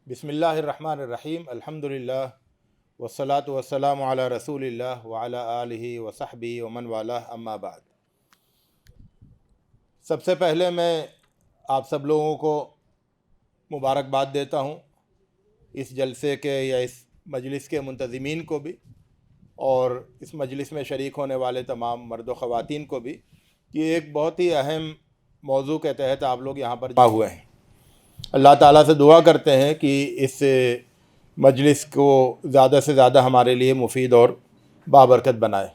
بسم اللہ الرحمن الرحیم الحمدللہ والصلاة والسلام علی رسول اللہ وعلی آلہ وصحبہ ومن والہ اما بعد۔ سب سے پہلے میں آپ سب لوگوں کو مبارکباد دیتا ہوں، اس جلسے کے یا اس مجلس کے منتظمین کو بھی اور اس مجلس میں شریک ہونے والے تمام مرد و خواتین کو بھی، کہ ایک بہت ہی اہم موضوع کے تحت آپ لوگ یہاں پر جمع ہوئے ہیں۔ اللہ تعالیٰ سے دعا کرتے ہیں کہ اس مجلس کو زیادہ سے زیادہ ہمارے لیے مفید اور بابرکت بنائے۔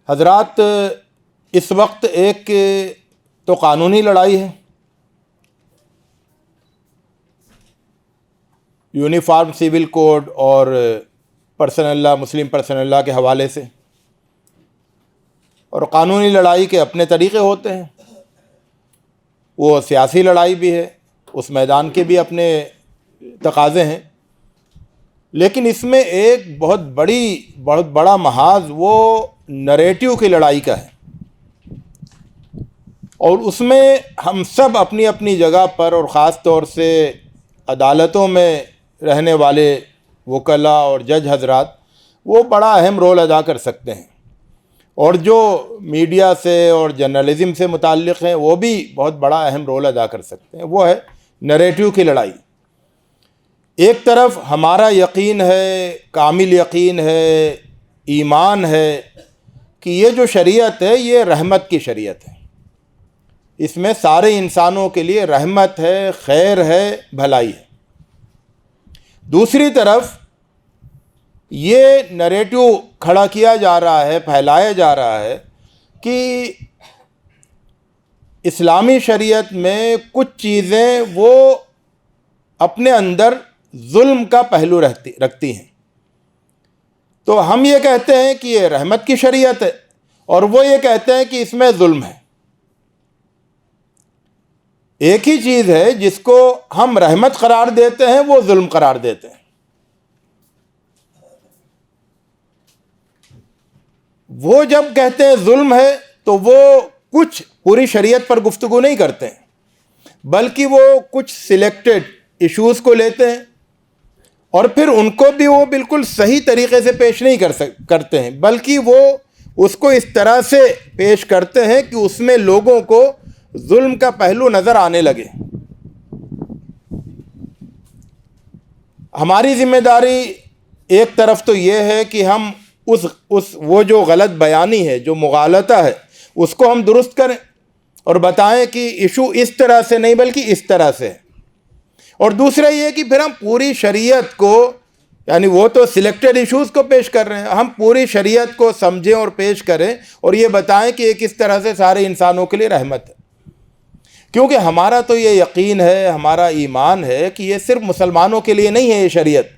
حضرات، اس وقت ایک تو قانونی لڑائی ہے، یونیفارم سول کوڈ اور پرسنل لا، مسلم پرسنل لا کے حوالے سے، اور قانونی لڑائی کے اپنے طریقے ہوتے ہیں، وہ سیاسی لڑائی بھی ہے، اس میدان کے بھی اپنے تقاضے ہیں، لیکن اس میں ایک بہت بڑا محاذ وہ نریٹیو کی لڑائی کا ہے، اور اس میں ہم سب اپنی اپنی جگہ پر اور خاص طور سے عدالتوں میں رہنے والے وکلاء اور جج حضرات وہ بڑا اہم رول ادا کر سکتے ہیں، اور جو میڈیا سے اور جرنلزم سے متعلق ہیں وہ بھی بہت بڑا اہم رول ادا کر سکتے ہیں۔ وہ ہے نریٹیو کی لڑائی۔ ایک طرف ہمارا یقین ہے، کامل یقین ہے، ایمان ہے کہ یہ جو شریعت ہے یہ رحمت کی شریعت ہے، اس میں سارے انسانوں کے لیے رحمت ہے، خیر ہے، بھلائی ہے۔ دوسری طرف یہ نریٹیو کھڑا کیا جا رہا ہے، پھیلایا جا رہا ہے کہ اسلامی شریعت میں کچھ چیزیں وہ اپنے اندر ظلم کا پہلو رکھتی ہیں، تو ہم یہ کہتے ہیں کہ یہ رحمت کی شریعت ہے، اور وہ یہ کہتے ہیں کہ اس میں ظلم ہے۔ ایک ہی چیز ہے جس کو ہم رحمت قرار دیتے ہیں وہ ظلم قرار دیتے ہیں۔ وہ جب کہتے ہیں ظلم ہے تو وہ کچھ پوری شریعت پر گفتگو نہیں کرتے ہیں، بلکہ وہ کچھ سلیکٹڈ ایشوز کو لیتے ہیں، اور پھر ان کو بھی وہ بالکل صحیح طریقے سے پیش نہیں کرتے ہیں، بلکہ وہ اس کو اس طرح سے پیش کرتے ہیں کہ اس میں لوگوں کو ظلم کا پہلو نظر آنے لگے۔ ہماری ذمہ داری ایک طرف تو یہ ہے کہ ہم وہ جو غلط بیانی ہے، جو مغالطہ ہے، اس کو ہم درست کریں اور بتائیں کہ ایشو اس طرح سے نہیں بلکہ اس طرح سے ہے۔ اور دوسرا یہ کہ پھر ہم پوری شریعت کو، یعنی وہ تو سلیکٹڈ ایشوز کو پیش کر رہے ہیں، ہم پوری شریعت کو سمجھیں اور پیش کریں اور یہ بتائیں کہ یہ کس طرح سے سارے انسانوں کے لیے رحمت ہے۔ کیونکہ ہمارا تو یہ یقین ہے، ہمارا ایمان ہے کہ یہ صرف مسلمانوں کے لیے نہیں ہے،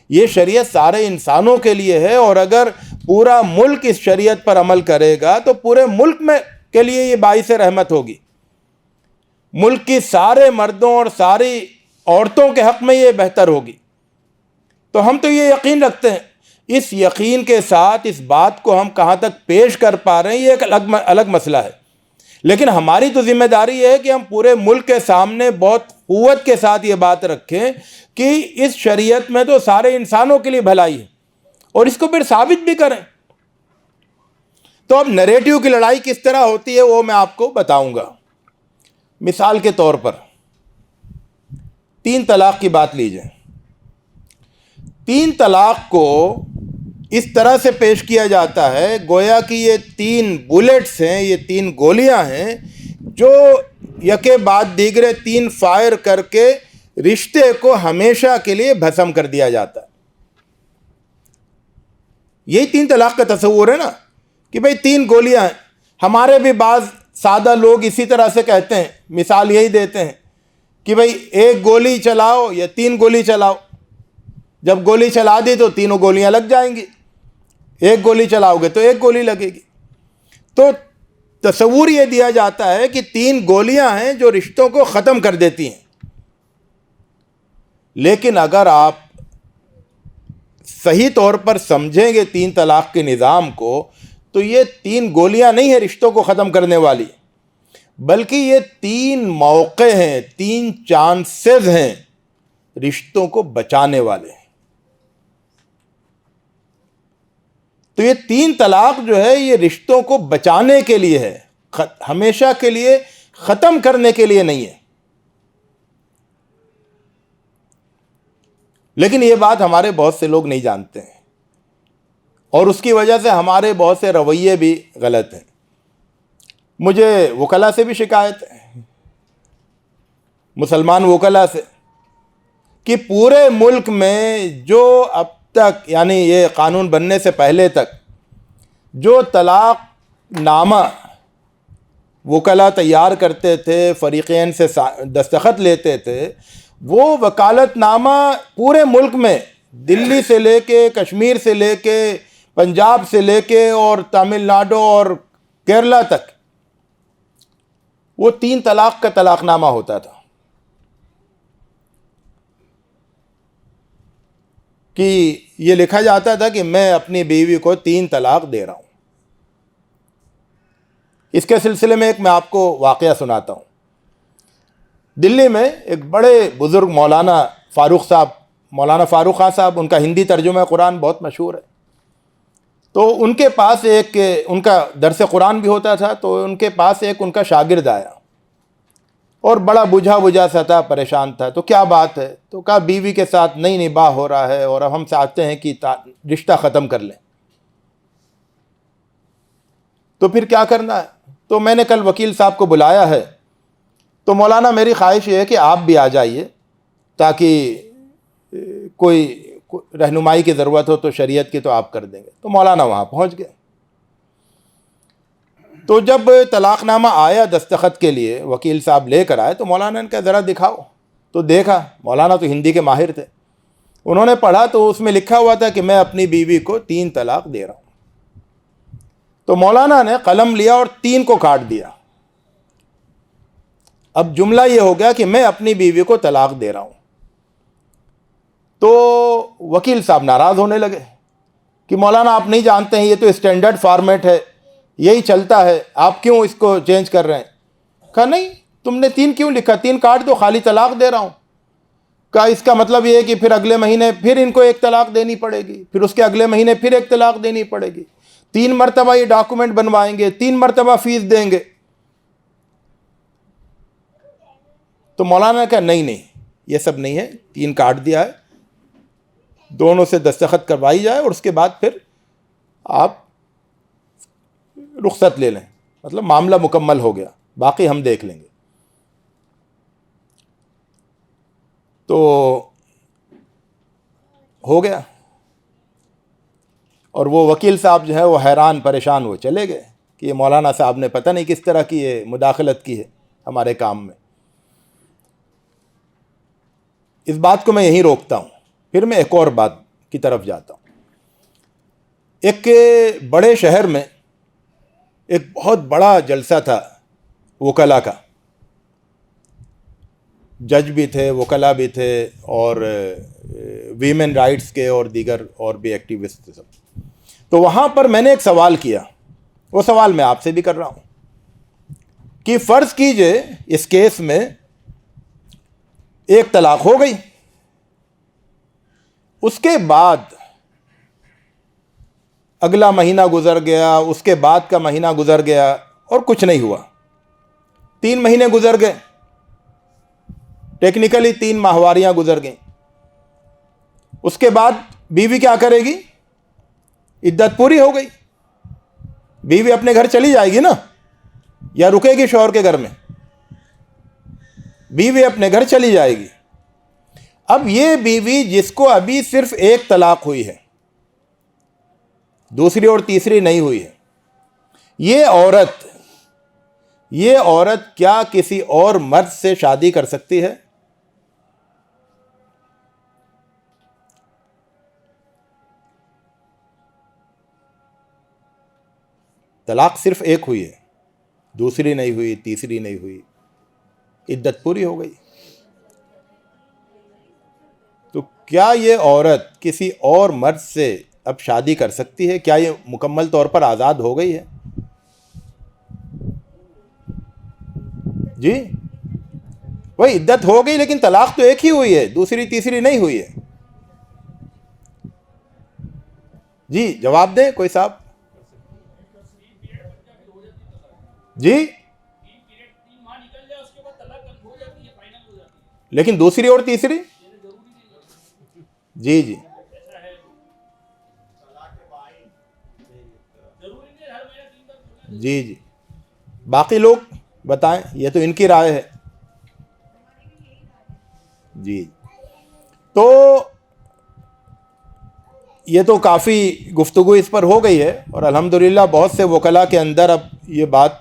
یہ شریعت سارے انسانوں کے لیے ہے، اور اگر پورا ملک اس شریعت پر عمل کرے گا تو پورے ملک میں کے لیے یہ باعث رحمت ہوگی، ملک کی سارے مردوں اور ساری عورتوں کے حق میں یہ بہتر ہوگی۔ تو ہم تو یہ یقین رکھتے ہیں، اس یقین کے ساتھ اس بات کو ہم کہاں تک پیش کر پا رہے ہیں یہ ایک الگ مسئلہ ہے، لیکن ہماری تو ذمہ داری یہ ہے کہ ہم پورے ملک کے سامنے بہت قوت کے ساتھ یہ بات رکھیں کہ اس شریعت میں تو سارے انسانوں کے لیے بھلائی ہے، اور اس کو پھر ثابت بھی کریں۔ تو اب نریٹیو کی لڑائی کس طرح ہوتی ہے وہ میں آپ کو بتاؤں گا۔ مثال کے طور پر 3 طلاق کی بات لیجئے۔ 3 طلاق کو اس طرح سے پیش کیا جاتا ہے گویا کہ یہ 3 بلیٹس ہیں، یہ 3 گولیاں ہیں جو یکے بعد دیگرے 3 فائر کر کے رشتے کو ہمیشہ کے لیے بھسم کر دیا جاتا ہے۔ یہی 3 طلاق کا تصور ہے نا، کہ بھئی 3 گولیاں ہیں۔ ہمارے بھی بعض سادہ لوگ اسی طرح سے کہتے ہیں، مثال یہی دیتے ہیں کہ بھئی 1 گولی چلاؤ یا 3 گولی چلاؤ، جب گولی چلا دی تو تینوں گولیاں لگ جائیں گی، 1 گولی چلاؤ گے تو 1 گولی لگے گی۔ تو تصور یہ دیا جاتا ہے کہ 3 گولیاں ہیں جو رشتوں کو ختم کر دیتی ہیں، لیکن اگر آپ صحیح طور پر سمجھیں گے 3 طلاق کے نظام کو، تو یہ 3 گولیاں نہیں ہیں رشتوں کو ختم کرنے والی، بلکہ یہ 3 موقع ہیں، 3 چانسز ہیں رشتوں کو بچانے والے. تو یہ 3 طلاق جو ہے یہ رشتوں کو بچانے کے لیے ہے، ہمیشہ کے لیے ختم کرنے کے لیے نہیں ہے. لیکن یہ بات ہمارے بہت سے لوگ نہیں جانتے ہیں، اور اس کی وجہ سے ہمارے بہت سے رویے بھی غلط ہیں. مجھے وکلا سے بھی شکایت ہے، مسلمان وکلا سے، کہ پورے ملک میں جو اب تک، یعنی یہ قانون بننے سے پہلے تک، جو طلاق نامہ وکلا تیار کرتے تھے، فریقین سے دستخط لیتے تھے، وہ وکالت نامہ پورے ملک میں، دلی سے لے کے، کشمیر سے لے کے، پنجاب سے لے کے اور تامل ناڈو اور کیرلا تک، وہ 3 طلاق کا طلاق نامہ ہوتا تھا کہ یہ لکھا جاتا تھا کہ میں اپنی بیوی کو 3 طلاق دے رہا ہوں. اس کے سلسلے میں ایک میں آپ کو واقعہ سناتا ہوں. دلی میں ایک بڑے بزرگ مولانا فاروق خان صاحب، ان کا ہندی ترجمہ قرآن بہت مشہور ہے. تو ان کے پاس ان کا درس قرآن بھی ہوتا تھا. تو ان کے پاس ان کا شاگرد آیا اور بڑا بجھا سا تھا، پریشان تھا. تو کیا بات ہے؟ تو کہا بیوی کے ساتھ نئی نباہ ہو رہا ہے اور اب ہم چاہتے ہیں کہ رشتہ ختم کر لیں. تو پھر کیا کرنا ہے؟ تو میں نے کل وکیل صاحب کو بلایا ہے. تو مولانا میری خواہش یہ ہے کہ آپ بھی آ جائیے، تاکہ کوئی رہنمائی کی ضرورت ہو تو شریعت کی تو آپ کر دیں گے. تو مولانا وہاں پہنچ گئے. تو جب طلاق نامہ آیا دستخط کے لیے، وکیل صاحب لے کر آئے، تو مولانا نے کہا ذرا دکھاؤ. تو دیکھا، مولانا تو ہندی کے ماہر تھے، انہوں نے پڑھا تو اس میں لکھا ہوا تھا کہ میں اپنی بیوی کو 3 طلاق دے رہا ہوں. تو مولانا نے قلم لیا اور 3 کو کاٹ دیا. اب جملہ یہ ہو گیا کہ میں اپنی بیوی کو طلاق دے رہا ہوں. تو وکیل صاحب ناراض ہونے لگے کہ مولانا آپ نہیں جانتے ہیں، یہ تو اسٹینڈرڈ فارمیٹ ہے، یہی چلتا ہے، آپ کیوں اس کو چینج کر رہے ہیں؟ کہا نہیں، تم نے 3 کیوں لکھا؟ 3 کاٹ دو، خالی طلاق دے رہا ہوں. کہا اس کا مطلب یہ ہے کہ پھر اگلے مہینے پھر ان کو 1 طلاق دینی پڑے گی، پھر اس کے اگلے مہینے پھر 1 طلاق دینی پڑے گی، 3 مرتبہ یہ ڈاکومنٹ بنوائیں گے، 3 مرتبہ فیس دیں گے. تو مولانا نے کہا نہیں، یہ سب نہیں ہے، 3 کاٹ دیا ہے، دونوں سے دستخط کروائی جائے اور اس کے بعد پھر آپ رخصت لے لیں، مطلب معاملہ مکمل ہو گیا، باقی ہم دیکھ لیں گے. تو ہو گیا، اور وہ وکیل صاحب جو ہے وہ حیران پریشان وہ چلے گئے کہ یہ مولانا صاحب نے پتہ نہیں کس طرح کی یہ مداخلت کی ہے ہمارے کام میں. اس بات کو میں یہیں روکتا ہوں، پھر میں ایک اور بات کی طرف جاتا ہوں. ایک بڑے شہر میں ایک بہت بڑا جلسہ تھا وکلا کا، جج بھی تھے، وکلا بھی تھے، اور ویمن رائٹس کے اور دیگر اور بھی ایکٹیوسٹ تھے سب. تو وہاں پر میں نے ایک سوال کیا، وہ سوال میں آپ سے بھی کر رہا ہوں کہ فرض کیجئے اس کیس میں 1 طلاق ہو گئی، اس کے بعد اگلا مہینہ گزر گیا، اس کے بعد کا مہینہ گزر گیا اور کچھ نہیں ہوا، 3 مہینے گزر گئے، ٹیکنیکلی 3 ماہواریاں گزر گئیں. اس کے بعد بیوی کیا کرے گی؟ عدت پوری ہو گئی، بیوی اپنے گھر چلی جائے گی نا، یا رکے گی شوہر کے گھر میں؟ بیوی اپنے گھر چلی جائے گی. اب یہ بیوی جس کو ابھی صرف 1 طلاق ہوئی ہے، دوسری اور تیسری نہیں ہوئی ہے، یہ عورت کیا کسی اور مرد سے شادی کر سکتی ہے؟ طلاق صرف 1 ہوئی ہے، دوسری نہیں ہوئی، تیسری نہیں ہوئی، عدت پوری ہو گئی. تو کیا یہ عورت کسی اور مرد سے اب شادی کر سکتی ہے؟ کیا یہ مکمل طور پر آزاد ہو گئی ہے؟ جی وہی عدت ہو گئی لیکن طلاق تو ایک ہی ہوئی ہے، دوسری تیسری نہیں ہوئی ہے. جی جواب دیں کوئی صاحب. جی لیکن دوسری اور تیسری. جی جی جی جی باقی لوگ بتائیں، یہ تو ان کی رائے ہے. جی تو یہ تو کافی گفتگو اس پر ہو گئی ہے، اور الحمدللہ بہت سے وکلاء کے اندر اب یہ بات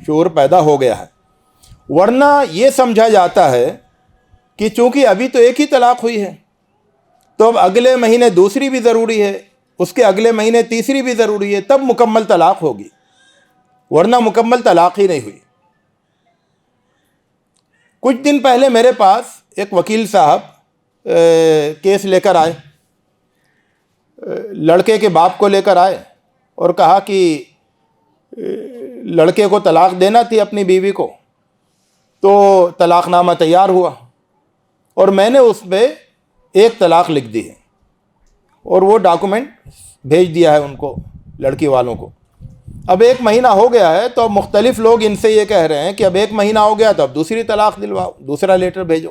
شعور پیدا ہو گیا ہے. ورنہ یہ سمجھا جاتا ہے کہ چونکہ ابھی تو ایک ہی طلاق ہوئی ہے تو اب اگلے مہینے دوسری بھی ضروری ہے، اس کے اگلے مہینے تیسری بھی ضروری ہے، تب مکمل طلاق ہوگی، ورنہ مکمل طلاق ہی نہیں ہوئی. کچھ دن پہلے میرے پاس ایک وکیل صاحب کیس لے کر آئے، لڑکے کے باپ کو لے کر آئے اور کہا کہ لڑکے کو طلاق دینا تھی اپنی بیوی کو. تو طلاق نامہ تیار ہوا اور میں نے اس پہ ایک طلاق لکھ دی ہے اور وہ ڈاکومنٹ بھیج دیا ہے ان کو، لڑکی والوں کو. اب ایک مہینہ ہو گیا ہے تو اب مختلف لوگ ان سے یہ کہہ رہے ہیں کہ اب ایک مہینہ ہو گیا تو اب دوسری طلاق دلواؤ، دوسرا لیٹر بھیجو.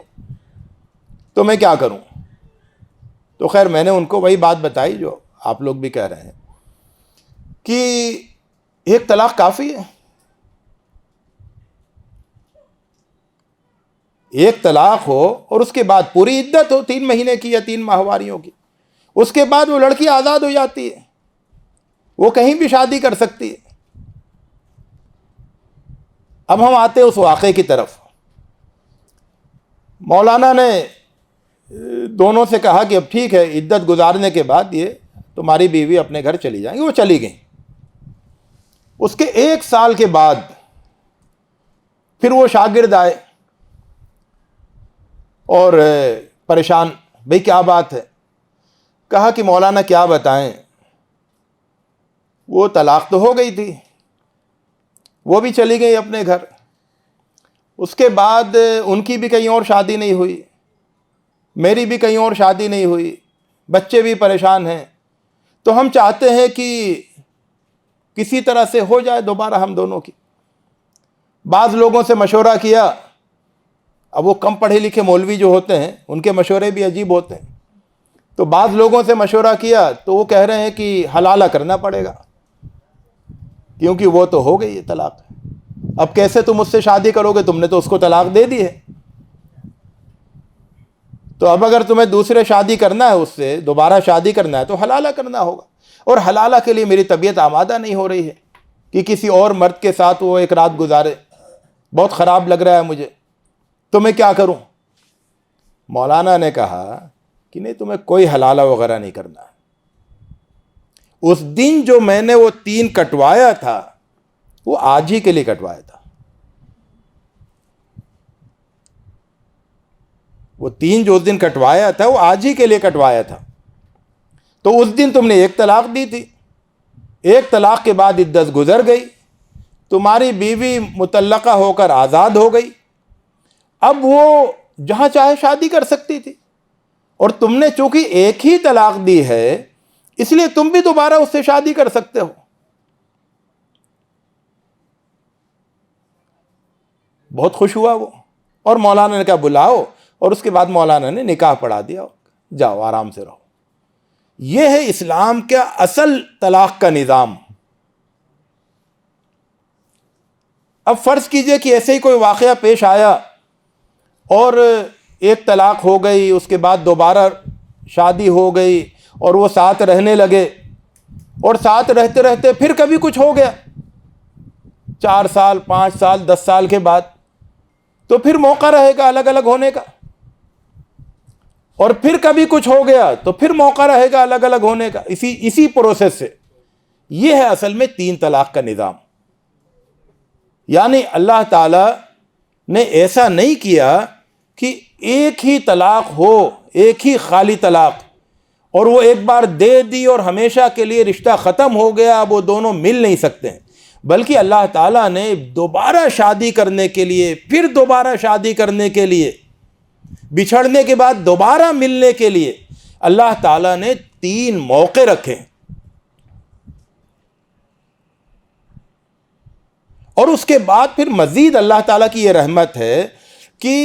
تو میں کیا کروں؟ تو خیر میں نے ان کو وہی بات بتائی جو آپ لوگ بھی کہہ رہے ہیں کہ ایک طلاق کافی ہے. ایک طلاق ہو اور اس کے بعد پوری عدت ہو 3 مہینے کی یا 3 ماہواریوں کی، اس کے بعد وہ لڑکی آزاد ہو جاتی ہے، وہ کہیں بھی شادی کر سکتی ہے. اب ہم آتے ہیں اس واقعے کی طرف. مولانا نے دونوں سے کہا کہ اب ٹھیک ہے، عدت گزارنے کے بعد یہ تمہاری بیوی اپنے گھر چلی جائیں گی. وہ چلی گئیں. اس کے 1 سال کے بعد پھر وہ شاگرد آئے اور پریشان، بھئی کیا بات ہے؟ کہا کہ مولانا کیا بتائیں، وہ طلاق تو ہو گئی تھی، وہ بھی چلی گئی اپنے گھر، اس کے بعد ان کی بھی کہیں اور شادی نہیں ہوئی، میری بھی کہیں اور شادی نہیں ہوئی، بچے بھی پریشان ہیں. تو ہم چاہتے ہیں کہ کسی طرح سے ہو جائے دوبارہ ہم دونوں کی. بعض لوگوں سے مشورہ کیا، اب وہ کم پڑھے لکھے مولوی جو ہوتے ہیں ان کے مشورے بھی عجیب ہوتے ہیں. تو بعض لوگوں سے مشورہ کیا تو وہ کہہ رہے ہیں کہ حلالہ کرنا پڑے گا کیونکہ وہ تو ہو گئی ہے طلاق. اب کیسے تم اس سے شادی کرو گے؟ تم نے تو اس کو طلاق دے دی ہے. تو اب اگر تمہیں دوسرے شادی کرنا ہے، اس سے دوبارہ شادی کرنا ہے تو حلالہ کرنا ہوگا. اور حلالہ کے لیے میری طبیعت آمادہ نہیں ہو رہی ہے کہ کسی اور مرد کے ساتھ وہ ایک رات گزارے، بہت خراب لگ رہا ہے مجھے، تو میں کیا کروں؟ مولانا نے کہا کہ نہیں، تمہیں کوئی حلالہ وغیرہ نہیں کرنا. اس دن جو میں نے وہ 3 کٹوایا تھا وہ آج ہی کے لیے کٹوایا تھا. وہ 3 جو اس دن کٹوایا تھا وہ آج ہی کے لیے کٹوایا تھا. تو اس دن تم نے 1 طلاق دی تھی، 1 طلاق کے بعد عدت گزر گئی، تمہاری بیوی مطلقہ ہو کر آزاد ہو گئی. اب وہ جہاں چاہے شادی کر سکتی تھی، اور تم نے چونکہ 1 ہی طلاق دی ہے اس لیے تم بھی دوبارہ اس سے شادی کر سکتے ہو. بہت خوش ہوا وہ، اور مولانا نے کہا بلاؤ، اور اس کے بعد مولانا نے نکاح پڑھا دیا، جاؤ آرام سے رہو. یہ ہے اسلام کا اصل طلاق کا نظام. اب فرض کیجئے کہ ایسے ہی کوئی واقعہ پیش آیا اور 1 طلاق ہو گئی، اس کے بعد دوبارہ شادی ہو گئی اور وہ ساتھ رہنے لگے، اور ساتھ رہتے رہتے پھر کبھی کچھ ہو گیا 4 سال 5 سال 10 سال کے بعد، تو پھر موقع رہے گا الگ الگ ہونے کا. اور پھر کبھی کچھ ہو گیا تو پھر موقع رہے گا الگ الگ ہونے کا. اسی پروسیس سے یہ ہے اصل میں 3 طلاق کا نظام. یعنی اللہ تعالی نے ایسا نہیں کیا کہ ایک ہی طلاق ہو، ایک ہی خالی طلاق، اور وہ ایک بار دے دی اور ہمیشہ کے لیے رشتہ ختم ہو گیا، اب وہ دونوں مل نہیں سکتے ہیں. بلکہ اللہ تعالیٰ نے دوبارہ شادی کرنے کے لیے، پھر دوبارہ شادی کرنے کے لیے، بچھڑنے کے بعد دوبارہ ملنے کے لیے اللہ تعالیٰ نے 3 موقع رکھے. اور اس کے بعد پھر مزید اللہ تعالیٰ کی یہ رحمت ہے کہ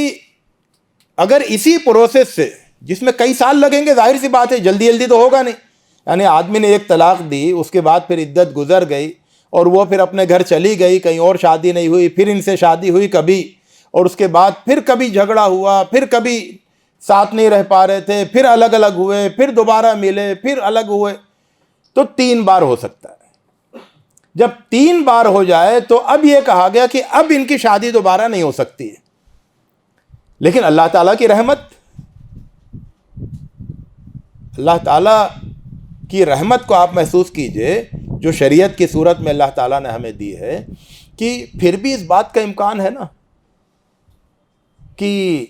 اگر اسی پروسیس سے، جس میں کئی سال لگیں گے، ظاہر سی بات ہے جلدی جلدی تو ہوگا نہیں، یعنی آدمی نے ایک طلاق دی، اس کے بعد پھر عدت گزر گئی اور وہ پھر اپنے گھر چلی گئی، کہیں اور شادی نہیں ہوئی، پھر ان سے شادی ہوئی کبھی، اور اس کے بعد پھر کبھی جھگڑا ہوا، پھر کبھی ساتھ نہیں رہ پا رہے تھے، پھر الگ الگ ہوئے، پھر دوبارہ ملے، پھر الگ ہوئے، تو 3 بار ہو سکتا ہے. جب 3 بار ہو جائے تو اب یہ کہا گیا کہ اب ان کی شادی دوبارہ نہیں ہو سکتی ہے. لیکن اللہ تعالیٰ کی رحمت، اللہ تعالیٰ کی رحمت کو آپ محسوس کیجئے جو شریعت کی صورت میں اللہ تعالیٰ نے ہمیں دی ہے، کہ پھر بھی اس بات کا امکان ہے نا کہ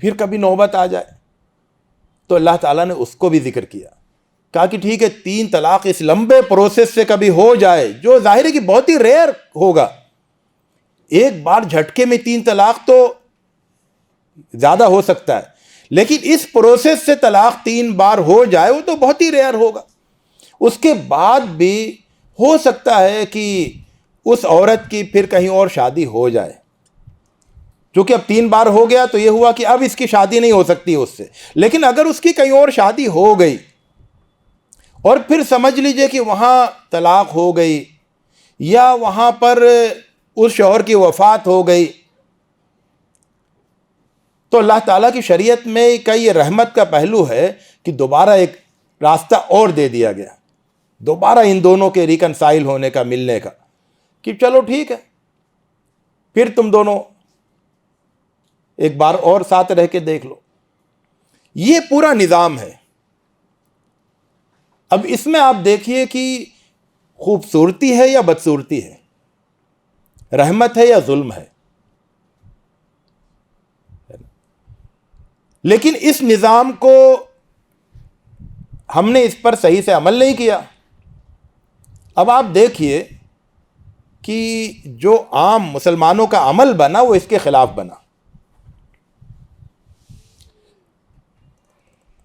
پھر کبھی نوبت آ جائے. تو اللہ تعالیٰ نے اس کو بھی ذکر کیا، کہا کہ ٹھیک ہے 3 طلاق اس لمبے پروسیس سے کبھی ہو جائے، جو ظاہر ہے کہ بہت ہی ریئر ہوگا. ایک بار جھٹکے میں 3 طلاق تو زیادہ ہو سکتا ہے، لیکن اس پروسیس سے طلاق 3 بار ہو جائے وہ تو بہت ہی ریئر ہوگا. اس کے بعد بھی ہو سکتا ہے کہ اس عورت کی پھر کہیں اور شادی ہو جائے، چونکہ اب 3 بار ہو گیا تو یہ ہوا کہ اب اس کی شادی نہیں ہو سکتی اس سے. لیکن اگر اس کی کہیں اور شادی ہو گئی اور پھر سمجھ لیجئے کہ وہاں طلاق ہو گئی، یا وہاں پر اس شوہر کی وفات ہو گئی، تو اللہ تعالیٰ کی شریعت میں کا یہ رحمت کا پہلو ہے کہ دوبارہ ایک راستہ اور دے دیا گیا، دوبارہ ان دونوں کے ریکنسائل ہونے کا، ملنے کا، کہ چلو ٹھیک ہے پھر تم دونوں ایک بار اور ساتھ رہ کے دیکھ لو. یہ پورا نظام ہے. اب اس میں آپ دیکھیے کہ خوبصورتی ہے یا بدصورتی ہے، رحمت ہے یا ظلم ہے. لیکن اس نظام کو ہم نے اس پر صحیح سے عمل نہیں کیا. اب آپ دیکھیے کہ جو عام مسلمانوں کا عمل بنا وہ اس کے خلاف بنا.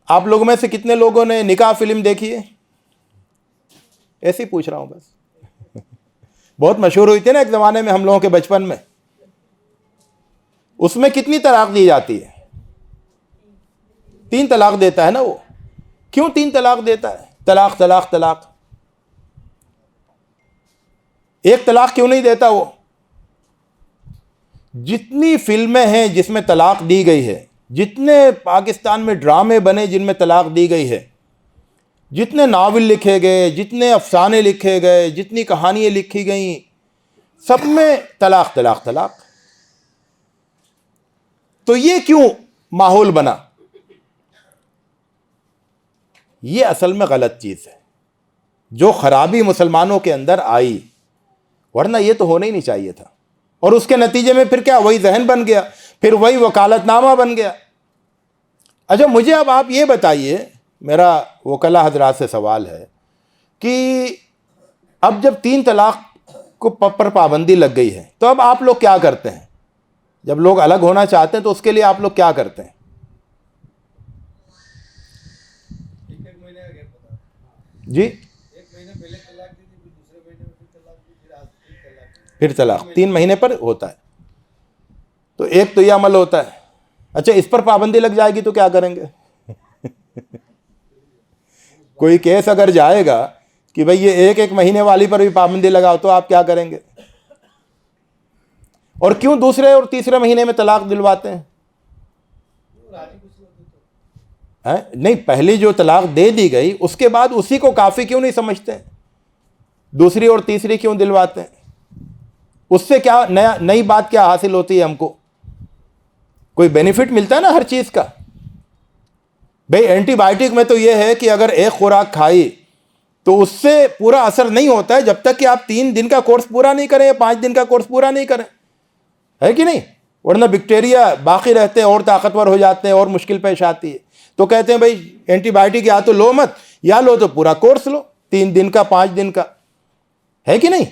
آپ لوگوں میں سے کتنے لوگوں نے نکاح فلم دیکھی ہے؟ ایسے ہی پوچھ رہا ہوں بس. بہت مشہور ہوئی تھی نا ایک زمانے میں ہم لوگوں کے بچپن میں. اس میں کتنی طلاق دی جاتی ہے؟ 3 طلاق دیتا ہے نا وہ. کیوں 3 طلاق دیتا ہے؟ طلاق طلاق طلاق. ایک طلاق کیوں نہیں دیتا وہ؟ جتنی فلمیں ہیں جس میں طلاق دی گئی ہے، جتنے پاکستان میں ڈرامے بنے جن میں طلاق دی گئی ہے، جتنے ناول لکھے گئے، جتنے افسانے لکھے گئے، جتنی کہانیاں لکھی گئیں، سب میں طلاق طلاق طلاق. تو یہ کیوں ماحول بنا؟ یہ اصل میں غلط چیز ہے جو خرابی مسلمانوں کے اندر آئی، ورنہ یہ تو ہونا ہی نہیں چاہیے تھا. اور اس کے نتیجے میں پھر کیا؟ وہی ذہن بن گیا، پھر وہی وکالت نامہ بن گیا. اچھا مجھے اب آپ یہ بتائیے، میرا وکلا حضرات سے سوال ہے کہ اب جب 3 طلاق کو پر پابندی لگ گئی ہے تو اب آپ لوگ کیا کرتے ہیں؟ جب لوگ الگ ہونا چاہتے ہیں تو اس کے لیے آپ لوگ کیا کرتے ہیں؟ جی پھر طلاق 3 مہینے پر ہوتا ہے. تو ایک تو یہ عمل ہوتا ہے. اچھا اس پر پابندی لگ جائے گی تو کیا کریں گے؟ کوئی کیس اگر جائے گا کہ بھئی یہ ایک مہینے والی پر بھی پابندی لگاؤ تو آپ کیا کریں گے؟ اور کیوں دوسرے اور تیسرے مہینے میں طلاق دلواتے ہیں؟ نہیں، پہلی جو طلاق دے دی گئی اس کے بعد اسی کو کافی کیوں نہیں سمجھتے؟ دوسری اور تیسری کیوں دلواتے ہیں؟ اس سے کیا نئی بات کیا حاصل ہوتی ہے ہم کو؟ کوئی بینیفٹ ملتا ہے نا ہر چیز کا. بھئی اینٹی بائیوٹک میں تو یہ ہے کہ اگر ایک خوراک کھائی تو اس سے پورا اثر نہیں ہوتا ہے جب تک کہ آپ 3 دن کا کورس پورا نہیں کریں یا 5 دن کا کورس پورا نہیں کریں، ہے کہ نہیں؟ ورنہ بیکٹیریا باقی رہتے ہیں اور طاقتور ہو جاتے ہیں اور مشکل پیش آتی ہے. تو کہتے ہیں بھئی اینٹی بائیوٹک یا تو لو مت، یا لو تو پورا کورس لو، 3 دن کا 5 دن کا، ہے کہ نہیں؟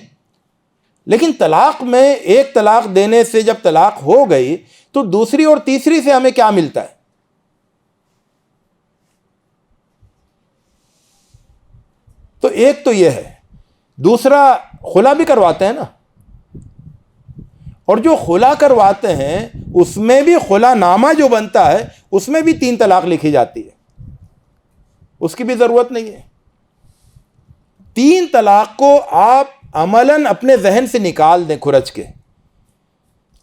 لیکن طلاق میں ایک طلاق دینے سے جب طلاق ہو گئی تو دوسری اور تیسری سے ہمیں کیا ملتا ہے؟ تو ایک تو یہ ہے، دوسرا خلا بھی کرواتے ہیں نا، اور جو خلا کرواتے ہیں اس میں بھی خلا نامہ جو بنتا ہے اس میں بھی 3 طلاق لکھی جاتی ہے، اس کی بھی ضرورت نہیں ہے۔ 3 طلاق کو آپ عملاً اپنے ذہن سے نکال دیں کھرچ کے۔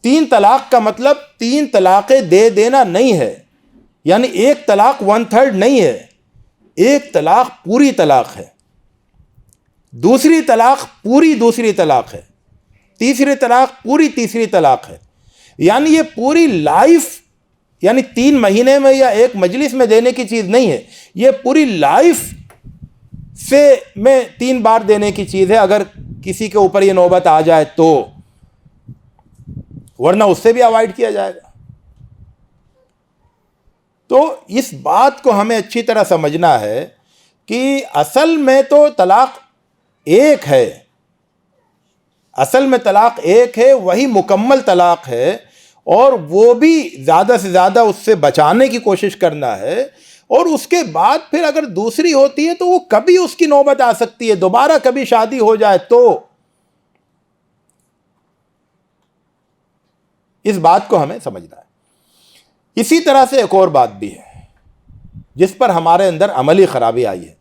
3 طلاق کا مطلب 3 طلاقیں دے دینا نہیں ہے، یعنی ایک طلاق 1/3 نہیں ہے، ایک طلاق پوری طلاق ہے، دوسری طلاق پوری دوسری طلاق ہے، تیسری طلاق پوری تیسری طلاق ہے۔ یعنی یہ پوری لائف، یعنی 3 مہینے میں یا ایک مجلس میں دینے کی چیز نہیں ہے، یہ پوری لائف سے میں 3 بار دینے کی چیز ہے، اگر کسی کے اوپر یہ نوبت آ جائے تو، ورنہ اس سے بھی اوائڈ کیا جائے گا۔ تو اس بات کو ہمیں اچھی طرح سمجھنا ہے کہ اصل میں تو طلاق ایک ہے، اصل میں طلاق ایک ہے، وہی مکمل طلاق ہے، اور وہ بھی زیادہ سے زیادہ اس سے بچانے کی کوشش کرنا ہے۔ اور اس کے بعد پھر اگر دوسری ہوتی ہے تو وہ کبھی اس کی نوبت آ سکتی ہے، دوبارہ کبھی شادی ہو جائے تو۔ اس بات کو ہمیں سمجھنا ہے۔ اسی طرح سے ایک اور بات بھی ہے جس پر ہمارے اندر عملی خرابی آئی ہے۔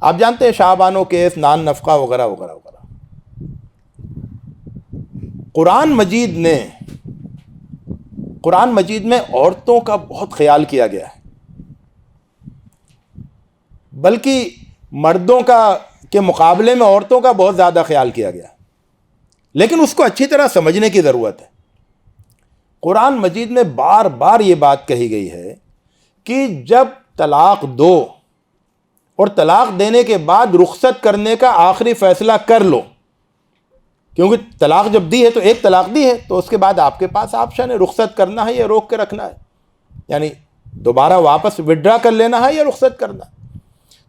آپ جانتے ہیں شاہ بانو کیس، نان نفقہ وغیرہ وغیرہ وغیرہ۔ قرآن مجید میں عورتوں کا بہت خیال کیا گیا ہے، بلکہ مردوں کے مقابلے میں عورتوں کا بہت زیادہ خیال کیا گیا ہے، لیکن اس کو اچھی طرح سمجھنے کی ضرورت ہے۔ قرآن مجید میں بار بار یہ بات کہی گئی ہے کہ جب طلاق دو اور طلاق دینے کے بعد رخصت کرنے کا آخری فیصلہ کر لو، کیونکہ طلاق جب دی ہے تو ایک طلاق دی ہے، تو اس کے بعد آپ کے پاس آپشن ہے، رخصت کرنا ہے یا روک کے رکھنا ہے، یعنی دوبارہ واپس وڈرا کر لینا ہے یا رخصت کرنا ہے۔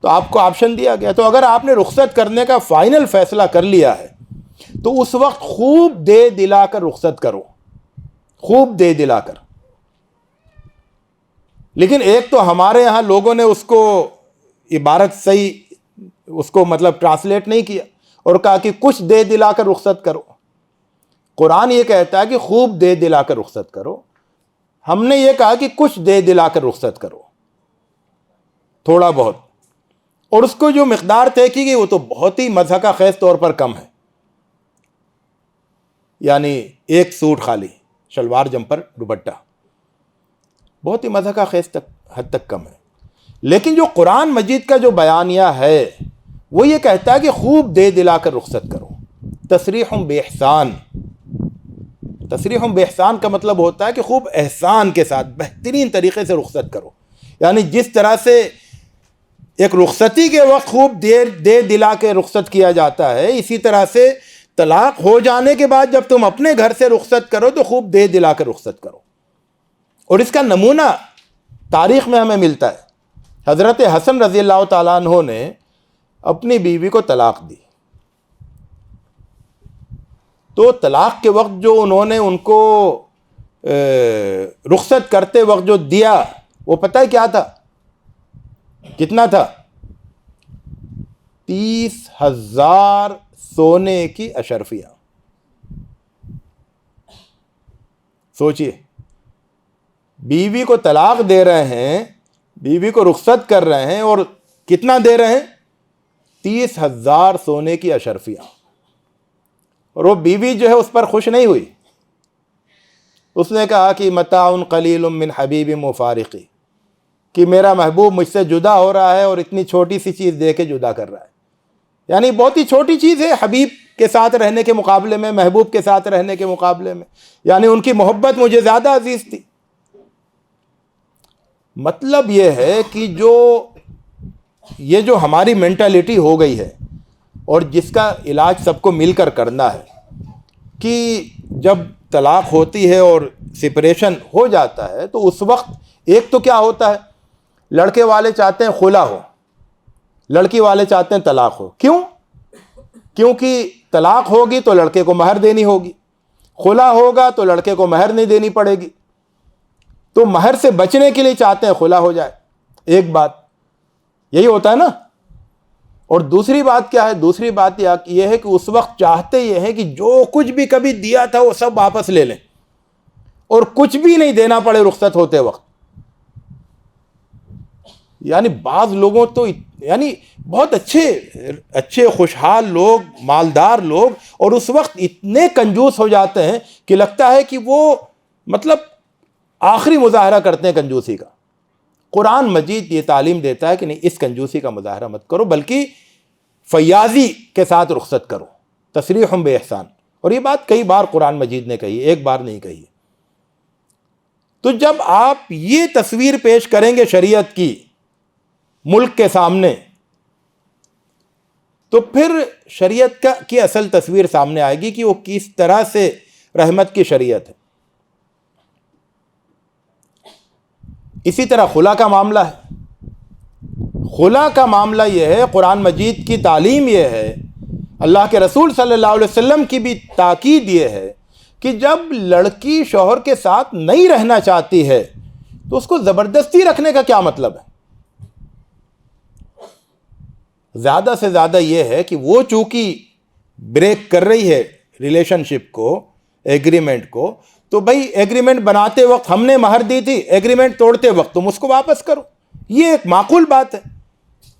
تو آپ کو آپشن دیا گیا، تو اگر آپ نے رخصت کرنے کا فائنل فیصلہ کر لیا ہے تو اس وقت خوب دے دلا کر رخصت کرو، خوب دے دلا کر۔ لیکن ایک تو ہمارے ہاں لوگوں نے اس کو عبارت صحیح اس کو مطلب ٹرانسلیٹ نہیں کیا اور کہا کہ کچھ دے دلا کر رخصت کرو۔ قرآن یہ کہتا ہے کہ خوب دے دلا کر رخصت کرو، ہم نے یہ کہا کہ کچھ دے دلا کر رخصت کرو، تھوڑا بہت، اور اس کو جو مقدار طے کی گئی وہ تو بہت ہی مضحکہ خیز طور پر کم ہے، یعنی ایک سوٹ خالی، شلوار جمپر دوپٹہ، بہت ہی مضحکہ خیز حد تک کم ہے۔ لیکن جو قرآن مجید کا جو بیانیہ ہے وہ یہ کہتا ہے کہ خوب دے دلا کر رخصت کرو، تصریح باحسان۔ تصریح باحسان کا مطلب ہوتا ہے کہ خوب احسان کے ساتھ بہترین طریقے سے رخصت کرو، یعنی جس طرح سے ایک رخصتی کے وقت خوب دے دلا کے رخصت کیا جاتا ہے، اسی طرح سے طلاق ہو جانے کے بعد جب تم اپنے گھر سے رخصت کرو تو خوب دے دلا کر رخصت کرو۔ اور اس کا نمونہ تاریخ میں ہمیں ملتا ہے۔ حضرت حسن رضی اللہ تعالیٰ عنہ نے اپنی بیوی کو طلاق دی، تو طلاق کے وقت جو انہوں نے ان کو رخصت کرتے وقت جو دیا وہ پتہ ہے کیا تھا؟ کتنا تھا؟ 30,000 سونے کی اشرفیاں۔ سوچئے، بیوی کو طلاق دے رہے ہیں، بیوی کو رخصت کر رہے ہیں، اور کتنا دے رہے ہیں؟ 30,000 سونے کی اشرفیاں۔ اور وہ بیوی جو ہے اس پر خوش نہیں ہوئی، اس نے کہا کہ متاع قلیل من حبیب مفارقی، کہ میرا محبوب مجھ سے جدا ہو رہا ہے اور اتنی چھوٹی سی چیز دے کے جدا کر رہا ہے، یعنی بہت ہی چھوٹی چیز ہے حبیب کے ساتھ رہنے کے مقابلے میں، محبوب کے ساتھ رہنے کے مقابلے میں، یعنی ان کی محبت مجھے زیادہ عزیز تھی۔ مطلب یہ ہے کہ یہ جو ہماری مینٹلٹی ہو گئی ہے اور جس کا علاج سب کو مل کر کرنا ہے، کہ جب طلاق ہوتی ہے اور سپریشن ہو جاتا ہے تو اس وقت ایک تو کیا ہوتا ہے، لڑکے والے چاہتے ہیں خلا ہو، لڑکی والے چاہتے ہیں طلاق ہو۔ کیوں؟ کیونکہ طلاق ہوگی تو لڑکے کو مہر دینی ہوگی، خلا ہوگا تو لڑکے کو مہر نہیں دینی پڑے گی، تو مہر سے بچنے کے لیے چاہتے ہیں خلا ہو جائے، ایک بات یہی ہوتا ہے نا۔ اور دوسری بات کیا ہے؟ دوسری بات یہ ہے کہ اس وقت چاہتے یہ ہے کہ جو کچھ بھی کبھی دیا تھا وہ سب واپس لے لیں اور کچھ بھی نہیں دینا پڑے رخصت ہوتے وقت۔ یعنی بعض لوگوں تو یعنی بہت اچھے خوشحال لوگ، مالدار لوگ، اور اس وقت اتنے کنجوس ہو جاتے ہیں کہ لگتا ہے کہ وہ مطلب آخری مظاہرہ کرتے ہیں کنجوسی کا۔ قرآن مجید یہ تعلیم دیتا ہے کہ نہیں، اس کنجوسی کا مظاہرہ مت کرو، بلکہ فیاضی کے ساتھ رخصت کرو، تصریح بے احسان۔ اور یہ بات کئی بار قرآن مجید نے کہی، ایک بار نہیں کہی۔ تو جب آپ یہ تصویر پیش کریں گے شریعت کی ملک کے سامنے، تو پھر شریعت کی اصل تصویر سامنے آئے گی کہ وہ کس طرح سے رحمت کی شریعت ہے۔ اسی طرح خلا کا معاملہ ہے۔ خلا کا معاملہ یہ ہے، قرآن مجید کی تعلیم یہ ہے، اللہ کے رسول صلی اللہ علیہ وسلم کی بھی تاکید یہ ہے کہ جب لڑکی شوہر کے ساتھ نہیں رہنا چاہتی ہے تو اس کو زبردستی رکھنے کا کیا مطلب ہے؟ زیادہ سے زیادہ یہ ہے کہ وہ چونکہ بریک کر رہی ہے ریلیشن شپ کو، ایگریمنٹ کو، تو بھائی ایگریمنٹ بناتے وقت ہم نے مہر دی تھی، ایگریمنٹ توڑتے وقت تم اس کو واپس کرو، یہ ایک معقول بات ہے۔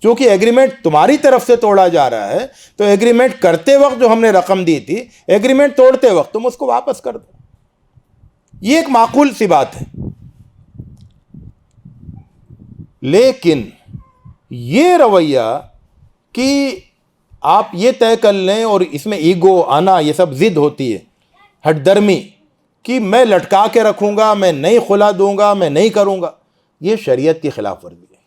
چونکہ ایگریمنٹ تمہاری طرف سے توڑا جا رہا ہے تو ایگریمنٹ کرتے وقت جو ہم نے رقم دی تھی، ایگریمنٹ توڑتے وقت تم اس کو واپس کر دو، یہ ایک معقول سی بات ہے۔ لیکن یہ رویہ کہ آپ یہ طے کر لیں، اور اس میں ایگو آنا، یہ سب ضد ہوتی ہے، ہٹ درمی، کہ میں لٹکا کے رکھوں گا، میں نہیں خلا دوں گا، میں نہیں کروں گا، یہ شریعت کی خلاف ورزی ہے۔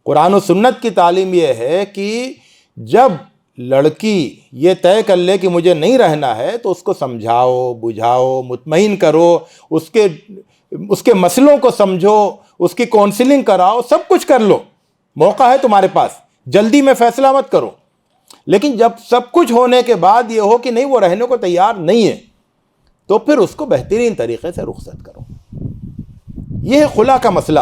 قرآن و سنت کی تعلیم یہ ہے کہ جب لڑکی یہ طے کر لے کہ مجھے نہیں رہنا ہے تو اس کو سمجھاؤ، بجھاؤ، مطمئن کرو، اس کے مسئلوں کو سمجھو، اس کی کونسلنگ کراؤ، سب کچھ کر لو، موقع ہے تمہارے پاس، جلدی میں فیصلہ مت کرو۔ لیکن جب سب کچھ ہونے کے بعد یہ ہو کہ نہیں، وہ رہنے کو تیار نہیں ہے، تو پھر اس کو بہترین طریقے سے رخصت کرو۔ یہ ہے خلا کا مسئلہ۔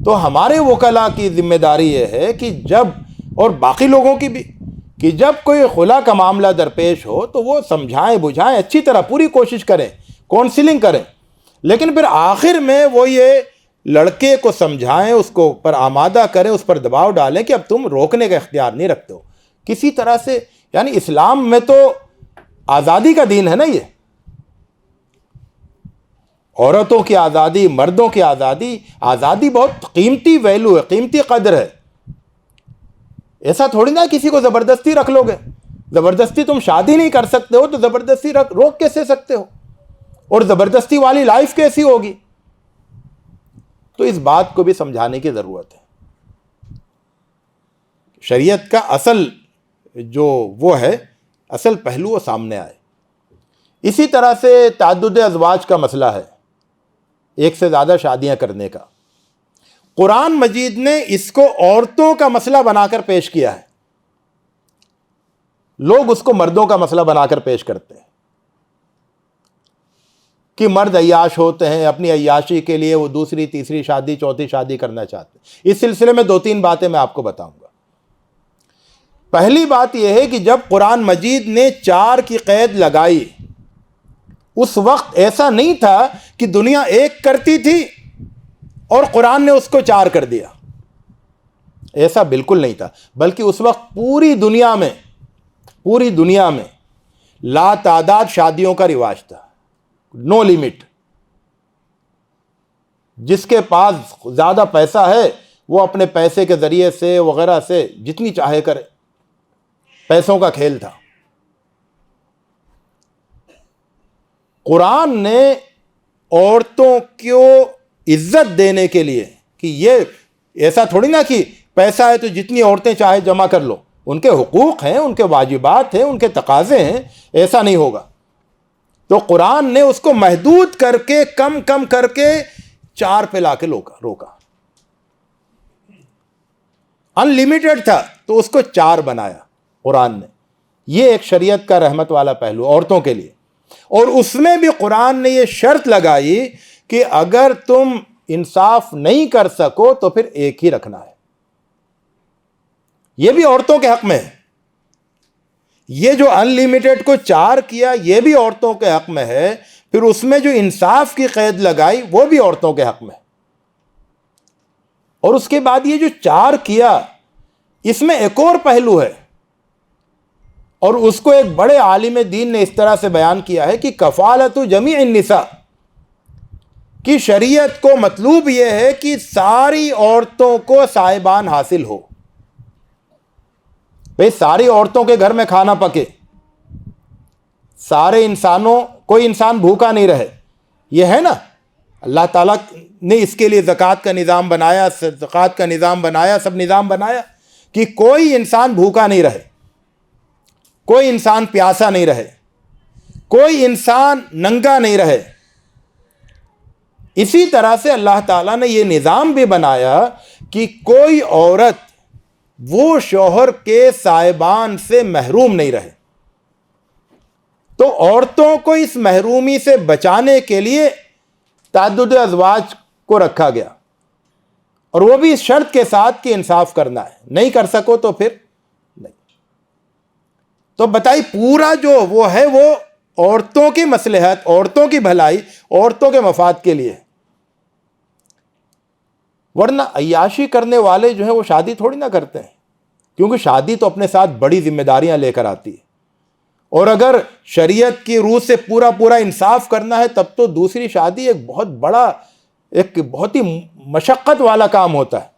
تو ہمارے وکلاء کی ذمہ داری یہ ہے کہ جب، اور باقی لوگوں کی بھی، کہ جب کوئی خلا کا معاملہ درپیش ہو تو وہ سمجھائیں، بجھائیں، اچھی طرح پوری کوشش کریں، کونسلنگ کریں، لیکن پھر آخر میں وہ یہ لڑکے کو سمجھائیں، اس کو پر آمادہ کریں، اس پر دباؤ ڈالیں کہ اب تم روکنے کا اختیار نہیں رکھتے ہو کسی طرح سے۔ یعنی اسلام میں تو آزادی کا دین ہے نا، یہ عورتوں کی آزادی، مردوں کی آزادی، آزادی بہت قیمتی ویلو ہے، قیمتی قدر ہے۔ ایسا تھوڑی نا کسی کو زبردستی رکھ لو گے، زبردستی تم شادی نہیں کر سکتے ہو تو زبردستی روک کیسے سکتے ہو، اور زبردستی والی لائف کیسی ہوگی؟ تو اس بات کو بھی سمجھانے کی ضرورت ہے۔ شریعت کا اصل جو وہ ہے، اصل پہلو وہ سامنے آئے۔ اسی طرح سے تعدد ازواج کا مسئلہ ہے، ایک سے زیادہ شادیاں کرنے کا۔ قرآن مجید نے اس کو عورتوں کا مسئلہ بنا کر پیش کیا ہے، لوگ اس کو مردوں کا مسئلہ بنا کر پیش کرتے ہیں کہ مرد عیاش ہوتے ہیں، اپنی عیاشی کے لیے وہ دوسری، تیسری شادی، چوتھی شادی کرنا چاہتے ہیں۔ اس سلسلے میں 2-3 باتیں میں آپ کو بتاؤں گا۔ پہلی بات یہ ہے کہ جب قرآن مجید نے 4 کی قید لگائی، اس وقت ایسا نہیں تھا کہ دنیا ایک کرتی تھی اور قرآن نے اس کو 4 کر دیا، ایسا بالکل نہیں تھا، بلکہ اس وقت پوری دنیا میں لا تعداد شادیوں کا رواج تھا، نو لیمٹ۔ جس کے پاس زیادہ پیسہ ہے وہ اپنے پیسے کے ذریعے سے وغیرہ سے جتنی چاہے کرے، پیسوں کا کھیل تھا۔ قرآن نے عورتوں کو عزت دینے کے لیے، کہ یہ ایسا تھوڑی نا کہ پیسہ ہے تو جتنی عورتیں چاہے جمع کر لو، ان کے حقوق ہیں، ان کے واجبات ہیں، ان کے تقاضے ہیں، ایسا نہیں ہوگا۔ تو قرآن نے اس کو محدود کر کے، کم کر کے 4 پہ لا کے روکا۔ ان لمیٹڈ تھا تو اس کو 4 بنایا قرآن نے. یہ ایک شریعت کا رحمت والا پہلو عورتوں کے لیے. اور اس میں بھی قرآن نے یہ شرط لگائی کہ اگر تم انصاف نہیں کر سکو تو پھر ایک ہی رکھنا ہے. یہ بھی عورتوں کے حق میں ہے. یہ جو ان لمیٹڈ کو 4 کیا یہ بھی عورتوں کے حق میں ہے. پھر اس میں جو انصاف کی قید لگائی وہ بھی عورتوں کے حق میں. اور اس کے بعد یہ جو 4 کیا اس میں ایک اور پہلو ہے, اور اس کو ایک بڑے عالم دین نے اس طرح سے بیان کیا ہے کہ کفالت جمیع النساء کی شریعت کو مطلوب یہ ہے کہ ساری عورتوں کو صاحبان حاصل ہو. بھئی ساری عورتوں کے گھر میں کھانا پکے, سارے انسانوں, کوئی انسان بھوکا نہیں رہے. یہ ہے نا, اللہ تعالیٰ نے اس کے لیے زکوٰۃ کا نظام بنایا, صدقات کا نظام بنایا, سب نظام بنایا کہ کوئی انسان بھوکا نہیں رہے, کوئی انسان پیاسا نہیں رہے, کوئی انسان ننگا نہیں رہے. اسی طرح سے اللہ تعالیٰ نے یہ نظام بھی بنایا کہ کوئی عورت وہ شوہر کے صاحبان سے محروم نہیں رہے. تو عورتوں کو اس محرومی سے بچانے کے لیے تعدد ازواج کو رکھا گیا, اور وہ بھی اس شرط کے ساتھ کہ انصاف کرنا ہے. نہیں کر سکو تو پھر نہیں. تو بتائی پورا جو وہ ہے وہ عورتوں کی مصلحت, عورتوں کی بھلائی, عورتوں کے مفاد کے لیے. ورنہ عیاشی کرنے والے جو ہیں وہ شادی تھوڑی نہ کرتے ہیں, کیونکہ شادی تو اپنے ساتھ بڑی ذمہ داریاں لے کر آتی ہے. اور اگر شریعت کی روح سے پورا انصاف کرنا ہے تب تو دوسری شادی ایک بہت بڑا, ایک بہت ہی مشقت والا کام ہوتا ہے.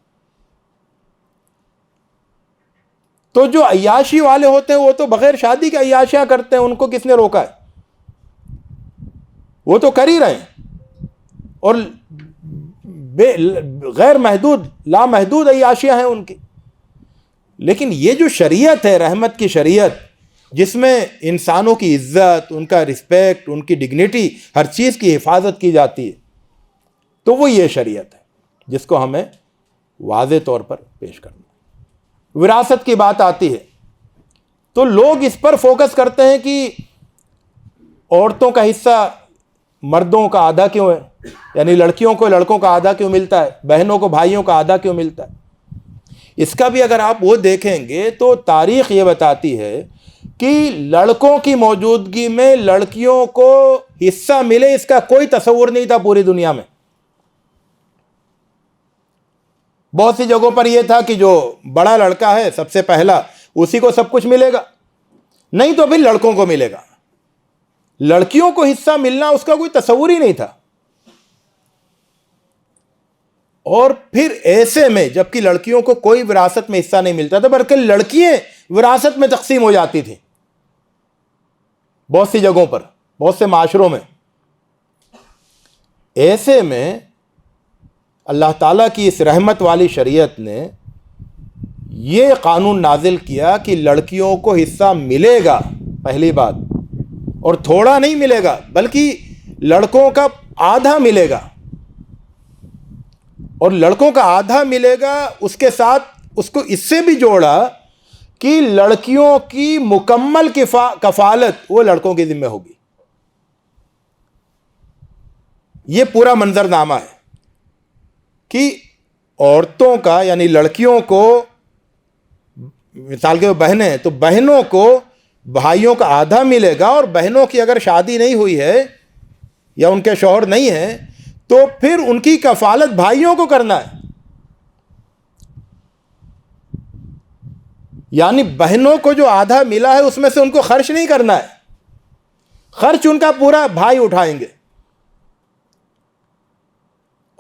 تو جو عیاشی والے ہوتے ہیں وہ تو بغیر شادی کے عیاشیاں کرتے ہیں, ان کو کس نے روکا ہے؟ وہ تو کر ہی رہے ہیں. اور غیر محدود, لامحدود عیاشیاں ہیں ان کی. لیکن یہ جو شریعت ہے, رحمت کی شریعت, جس میں انسانوں کی عزت, ان کا رسپیکٹ, ان کی ڈگنیٹی, ہر چیز کی حفاظت کی جاتی ہے, تو وہ یہ شریعت ہے جس کو ہمیں واضح طور پر پیش کرنا ہے. وراثت کی بات آتی ہے تو لوگ اس پر فوکس کرتے ہیں کہ عورتوں کا حصہ مردوں کا آدھا کیوں ہے, یعنی لڑکیوں کو لڑکوں کا آدھا کیوں ملتا ہے, بہنوں کو بھائیوں کا آدھا کیوں ملتا ہے. اس کا بھی اگر آپ وہ دیکھیں گے تو تاریخ یہ بتاتی ہے کہ لڑکوں کی موجودگی میں لڑکیوں کو حصہ ملے اس کا کوئی تصور نہیں تھا پوری دنیا میں. بہت سی جگہوں پر یہ تھا کہ جو بڑا لڑکا ہے سب سے پہلا اسی کو سب کچھ ملے گا, نہیں تو پھر لڑکوں کو ملے گا. لڑکیوں کو حصہ ملنا اس کا کوئی تصور ہی نہیں تھا. اور پھر ایسے میں جبکہ لڑکیوں کو کوئی وراثت میں حصہ نہیں ملتا تھا, بلکہ لڑکیاں وراثت میں تقسیم ہو جاتی تھی بہت سی جگہوں پر, بہت سے معاشروں میں. ایسے میں اللہ تعالیٰ کی اس رحمت والی شریعت نے یہ قانون نازل کیا کہ لڑکیوں کو حصہ ملے گا, پہلی بات, اور تھوڑا نہیں ملے گا بلکہ لڑکوں کا آدھا ملے گا. اور لڑکوں کا آدھا ملے گا, اس کے ساتھ اس کو اس سے بھی جوڑا کہ لڑکیوں کی مکمل کفالت وہ لڑکوں کے ذمہ ہوگی. یہ پورا منظرنامہ ہے کہ عورتوں کا, یعنی لڑکیوں کو, مثال کے بہنیں ہیں تو بہنوں کو بھائیوں کا آدھا ملے گا, اور بہنوں کی اگر شادی نہیں ہوئی ہے یا ان کے شوہر نہیں ہیں تو پھر ان کی کفالت بھائیوں کو کرنا ہے. یعنی بہنوں کو جو آدھا ملا ہے اس میں سے ان کو خرچ نہیں کرنا ہے, خرچ ان کا پورا بھائی اٹھائیں گے,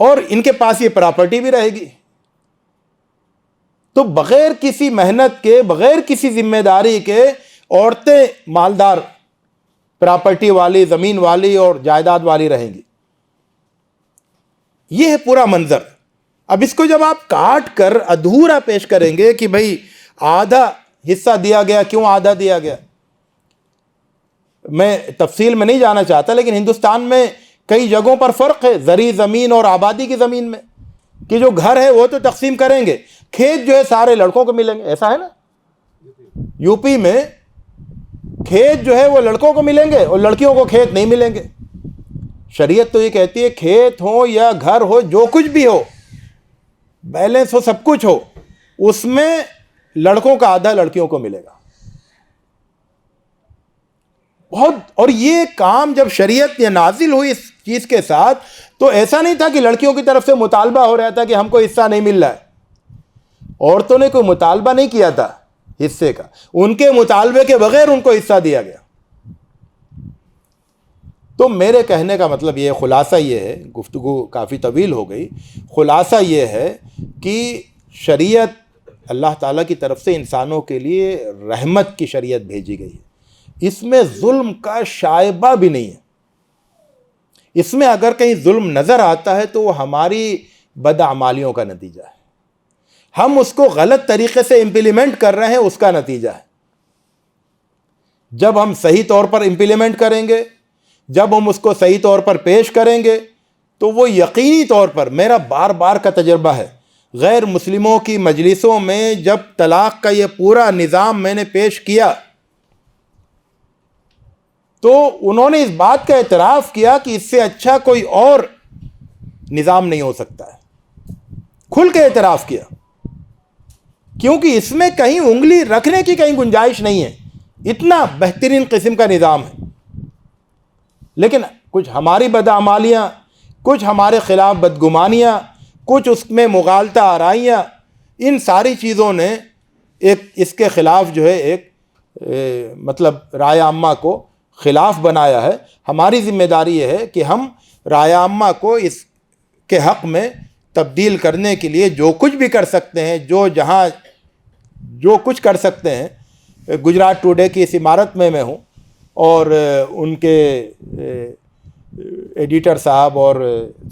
اور ان کے پاس یہ پراپرٹی بھی رہے گی. تو بغیر کسی محنت کے, بغیر کسی ذمہ داری کے عورتیں مالدار, پراپرٹی والی, زمین والی اور جائیداد والی رہیں گی. یہ ہے پورا منظر. اب اس کو جب آپ کاٹ کر ادھورا پیش کریں گے کہ بھئی آدھا حصہ دیا گیا, کیوں آدھا دیا گیا, میں تفصیل میں نہیں جانا چاہتا, لیکن ہندوستان میں کئی جگہوں پر فرق ہے زرعی زمین اور آبادی کی زمین میں. کہ جو گھر ہے وہ تو تقسیم کریں گے، کھیت جو ہے سارے لڑکوں کو ملیں گے، ایسا ہے نا؟ یو پی میں کھیت جو ہے وہ لڑکوں کو ملیں گے اور لڑکیوں کو کھیت نہیں ملیں گے۔ شریعت تو یہ کہتی ہے کھیت ہو یا گھر ہو، جو کچھ بھی ہو، بیلنس ہو، سب کچھ ہو، اس میں لڑکوں کا آدھا لڑکیوں کو ملے گا۔ بہت، اور یہ کام جب شریعت یہ نازل ہوئی اس چیز کے ساتھ، تو ایسا نہیں تھا کہ لڑکیوں کی طرف سے مطالبہ ہو رہا تھا کہ ہم کو حصہ نہیں مل رہا ہے۔ عورتوں نے کوئی مطالبہ نہیں کیا تھا حصے کا، ان کے مطالبے کے بغیر ان کو حصہ دیا گیا۔ تو میرے کہنے کا مطلب یہ، خلاصہ یہ ہے، گفتگو کافی طویل ہو گئی، خلاصہ یہ ہے کہ شریعت اللہ تعالیٰ کی طرف سے انسانوں کے لیے رحمت کی شریعت بھیجی گئی ہے۔ اس میں ظلم کا شائبہ بھی نہیں ہے۔ اس میں اگر کہیں ظلم نظر آتا ہے تو وہ ہماری بدعمالیوں کا نتیجہ ہے، ہم اس کو غلط طریقے سے امپلیمنٹ کر رہے ہیں، اس کا نتیجہ ہے۔ جب ہم صحیح طور پر امپلیمنٹ کریں گے، جب ہم اس کو صحیح طور پر پیش کریں گے، تو وہ یقینی طور پر، میرا بار بار کا تجربہ ہے، غیر مسلموں کی مجلسوں میں جب طلاق کا یہ پورا نظام میں نے پیش کیا تو انہوں نے اس بات کا اعتراف کیا کہ اس سے اچھا کوئی اور نظام نہیں ہو سکتا ہے، کھل کے اعتراف کیا، کیونکہ اس میں کہیں انگلی رکھنے کی کہیں گنجائش نہیں ہے، اتنا بہترین قسم کا نظام ہے۔ لیکن کچھ ہماری بدعمالیاں، کچھ ہمارے خلاف بدگمانیاں، کچھ اس میں مغالطہ آرائیاں، ان ساری چیزوں نے ایک اس کے خلاف جو ہے ایک مطلب رائے عامہ کو خلاف بنایا ہے۔ ہماری ذمہ داری یہ ہے کہ ہم رائے عامہ کو اس کے حق میں تبدیل کرنے کے لیے جو کچھ بھی کر سکتے ہیں، جہاں جو کچھ کر سکتے ہیں۔ گجرات ٹوڈے کی اس عمارت میں ہوں، اور ان کے ایڈیٹر صاحب اور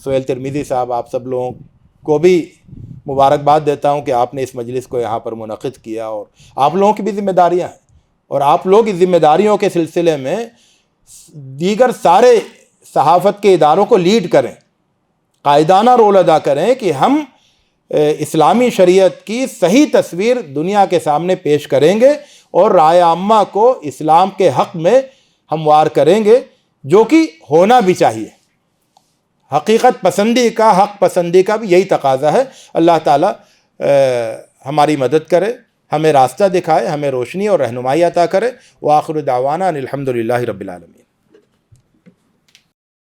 سہیل ترمیزی صاحب، آپ سب لوگوں کو بھی مبارکباد دیتا ہوں کہ آپ نے اس مجلس کو یہاں پر منعقد کیا، اور آپ لوگوں کی بھی ذمہ داریاں ہیں، اور آپ لوگ اس ذمہ داریوں کے سلسلے میں دیگر سارے صحافت کے اداروں کو لیڈ کریں، قائدانہ رول ادا کریں کہ ہم اسلامی شریعت کی صحیح تصویر دنیا کے سامنے پیش کریں گے اور رائے عامہ کو اسلام کے حق میں ہموار کریں گے، جو کہ ہونا بھی چاہیے۔ حقیقت پسندی کا، حق پسندی کا بھی یہی تقاضا ہے۔ اللہ تعالیٰ ہماری مدد کرے، ہمیں راستہ دکھائے، ہمیں روشنی اور رہنمائی عطا کرے۔ وآخر دعوانا ان الحمد للہ رب العالمین۔